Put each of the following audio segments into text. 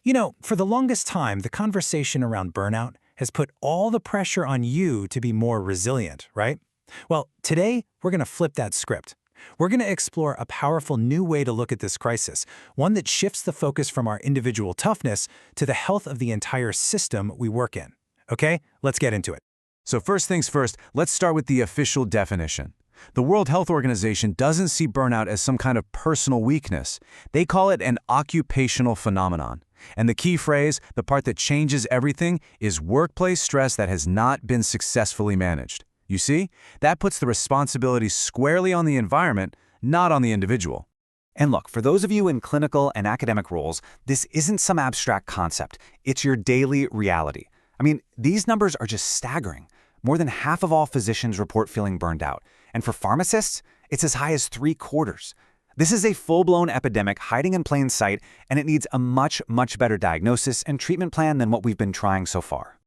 For the longest time, the conversation around burnout has put all the pressure on you to be more resilient, right? Well, today, we're going to flip that script. We're going to explore a powerful new way to look at this crisis, one that shifts the focus from our individual toughness to the health of the entire system we work in. Okay, let's get into it. So first things first, let's start with the official definition. The World Health Organization doesn't see burnout as some kind of personal weakness. They call it an occupational phenomenon. And the key phrase, the part that changes everything, is workplace stress that has not been successfully managed. You see, that puts the responsibility squarely on the environment, not on the individual. And look, for those of you in clinical and academic roles, this isn't some abstract concept. It's your daily reality. I mean, these numbers are just staggering. More than half of all physicians report feeling burned out. And for pharmacists, it's as high as 3/4. This is a full-blown epidemic hiding in plain sight, and it needs a much better diagnosis and treatment plan than what we've been trying so far.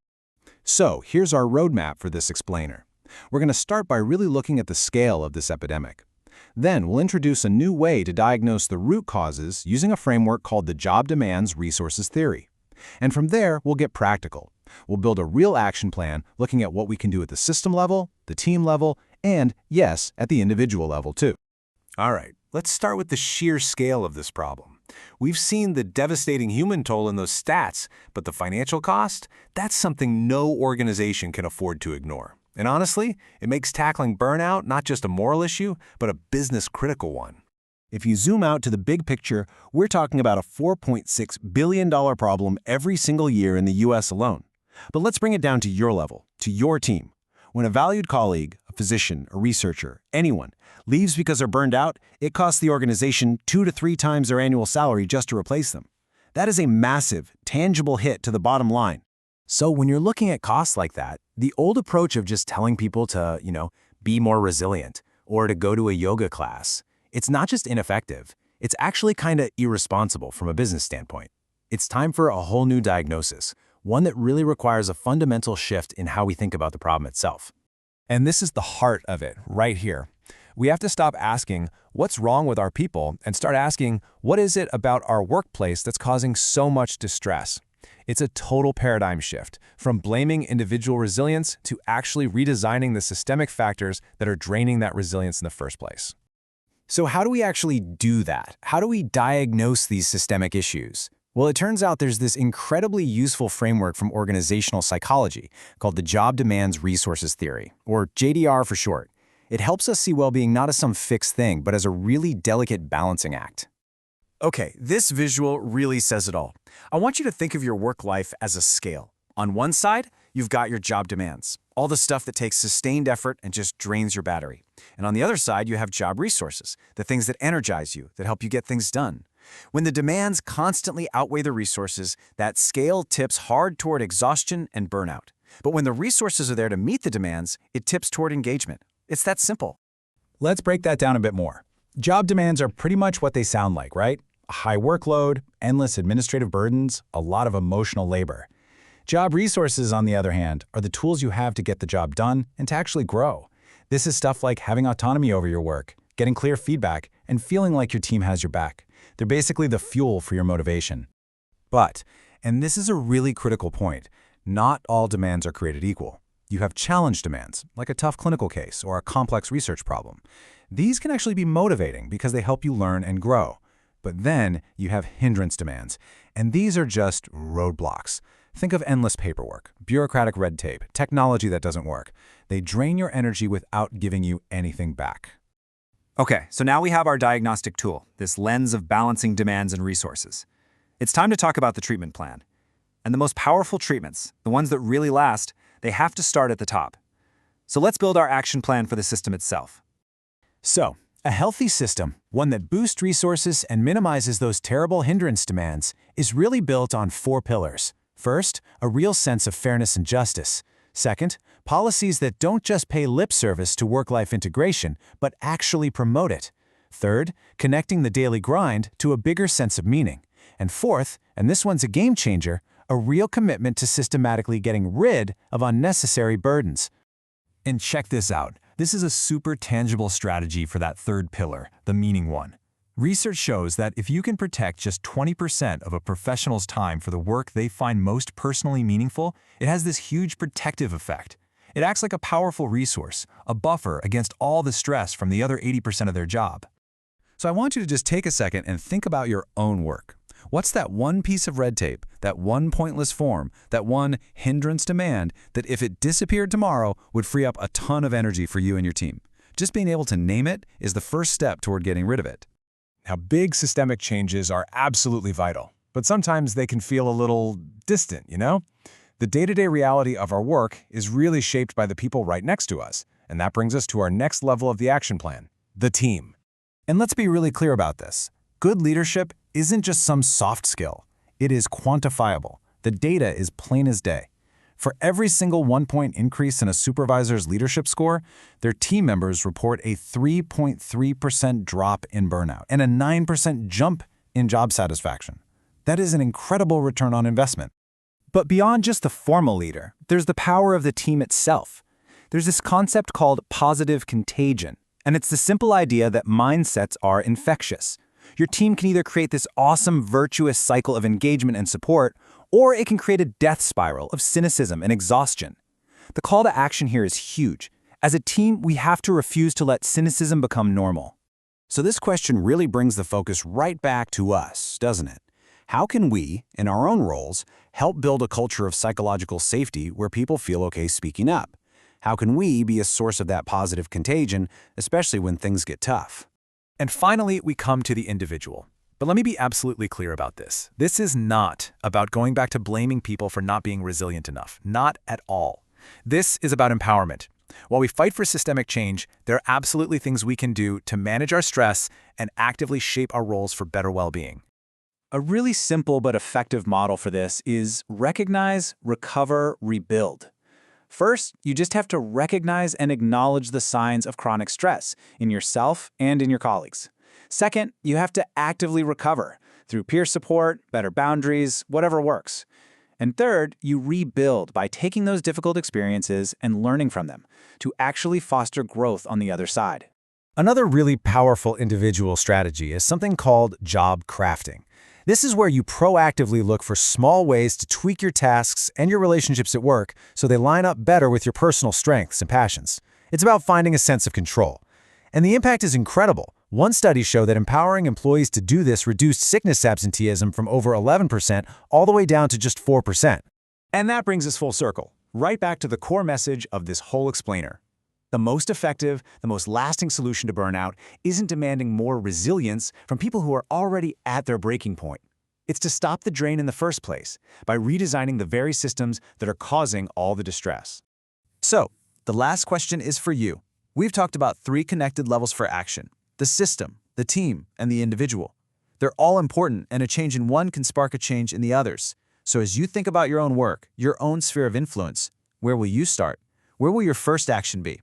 So here's our roadmap for this explainer. We're going to start by really looking at the scale of this epidemic. Then we'll introduce a new way to diagnose the root causes using a framework called the Job Demands Resources Theory. And from there, we'll get practical. We'll build a real action plan looking at what we can do at the system level, the team level, and, yes, at the individual level too. All right, let's start with the sheer scale of this problem. We've seen the devastating human toll in those stats, but the financial cost? That's something no organization can afford to ignore. And honestly, it makes tackling burnout not just a moral issue, but a business-critical one. If you zoom out to the big picture, we're talking about a $4.6 billion problem every single year in the US alone. But let's bring it down to your level, to your team. When a valued colleague, a physician, a researcher, anyone, leaves because they're burned out, it costs the organization 2 to 3 times their annual salary just to replace them. That is a massive, tangible hit to the bottom line. So when you're looking at costs like that, the old approach of just telling people to, be more resilient or to go to a yoga class, it's not just ineffective, it's actually kind of irresponsible from a business standpoint. It's time for a whole new diagnosis, one that really requires a fundamental shift in how we think about the problem itself. And this is the heart of it, right here. We have to stop asking, what's wrong with our people, and start asking, what is it about our workplace that's causing so much distress? It's a total paradigm shift, from blaming individual resilience to actually redesigning the systemic factors that are draining that resilience in the first place. So how do we actually do that? How do we diagnose these systemic issues? Well, it turns out there's this incredibly useful framework from organizational psychology called the Job Demands Resources Theory, or JDR for short. It helps us see well-being not as some fixed thing, but as a really delicate balancing act. Okay, this visual really says it all. I want you to think of your work life as a scale. On one side, you've got your job demands, all the stuff that takes sustained effort and just drains your battery. And on the other side, you have job resources, the things that energize you, that help you get things done. When the demands constantly outweigh the resources, that scale tips hard toward exhaustion and burnout. But when the resources are there to meet the demands, it tips toward engagement. It's that simple. Let's break that down a bit more. Job demands are pretty much what they sound like, right? A high workload, endless administrative burdens, a lot of emotional labor. Job resources, on the other hand, are the tools you have to get the job done and to actually grow. This is stuff like having autonomy over your work, getting clear feedback, and feeling like your team has your back. They're basically the fuel for your motivation. But, and this is a really critical point, not all demands are created equal. You have challenge demands, like a tough clinical case or a complex research problem. These can actually be motivating because they help you learn and grow. But then you have hindrance demands, and these are just roadblocks. Think of endless paperwork, bureaucratic red tape, technology that doesn't work. They drain your energy without giving you anything back. Okay, so now we have our diagnostic tool, this lens of balancing demands and resources. It's time to talk about the treatment plan. And the most powerful treatments, the ones that really last, they have to start at the top. So let's build our action plan for the system itself. So, a healthy system, one that boosts resources and minimizes those terrible hindrance demands, is really built on 4 pillars. First, a real sense of fairness and justice. Second, policies that don't just pay lip service to work-life integration, but actually promote it. Third, connecting the daily grind to a bigger sense of meaning. And fourth, and this one's a game changer, a real commitment to systematically getting rid of unnecessary burdens. And check this out. This is a super tangible strategy for that third pillar, the meaning one. Research shows that if you can protect just 20% of a professional's time for the work they find most personally meaningful, it has this huge protective effect. It acts like a powerful resource, a buffer against all the stress from the other 80% of their job. So I want you to just take a second and think about your own work. What's that one piece of red tape, that one pointless form, that one hindrance demand that if it disappeared tomorrow would free up a ton of energy for you and your team? Just being able to name it is the first step toward getting rid of it. Now, big systemic changes are absolutely vital, but sometimes they can feel a little distant, you know? The day-to-day reality of our work is really shaped by the people right next to us, and that brings us to our next level of the action plan, the team. And let's be really clear about this. Good leadership isn't just some soft skill. It is quantifiable. The data is plain as day. For every single 1-point increase in a supervisor's leadership score, their team members report a 3.3% drop in burnout and a 9% jump in job satisfaction. That is an incredible return on investment. But beyond just the formal leader, there's the power of the team itself. There's this concept called positive contagion, and it's the simple idea that mindsets are infectious. Your team can either create this awesome, virtuous cycle of engagement and support, or it can create a death spiral of cynicism and exhaustion. The call to action here is huge. As a team, we have to refuse to let cynicism become normal. So this question really brings the focus right back to us, doesn't it? How can we, in our own roles, help build a culture of psychological safety where people feel okay speaking up? How can we be a source of that positive contagion, especially when things get tough? And finally, we come to the individual. But let me be absolutely clear about this. This is not about going back to blaming people for not being resilient enough. Not at all. This is about empowerment. While we fight for systemic change, there are absolutely things we can do to manage our stress and actively shape our roles for better well-being. A really simple but effective model for this is recognize, recover, rebuild. First, you just have to recognize and acknowledge the signs of chronic stress in yourself and in your colleagues. Second, you have to actively recover through peer support, better boundaries, whatever works. And third, you rebuild by taking those difficult experiences and learning from them to actually foster growth on the other side. Another really powerful individual strategy is something called job crafting. This is where you proactively look for small ways to tweak your tasks and your relationships at work so they line up better with your personal strengths and passions. It's about finding a sense of control. And the impact is incredible. One study showed that empowering employees to do this reduced sickness absenteeism from over 11% all the way down to just 4%. And that brings us full circle, right back to the core message of this whole explainer. The most effective, the most lasting solution to burnout isn't demanding more resilience from people who are already at their breaking point. It's to stop the drain in the first place by redesigning the very systems that are causing all the distress. So, the last question is for you. We've talked about 3 connected levels for action: the system, the team, and the individual. They're all important, and a change in one can spark a change in the others. So as you think about your own work, your own sphere of influence, where will you start? Where will your first action be?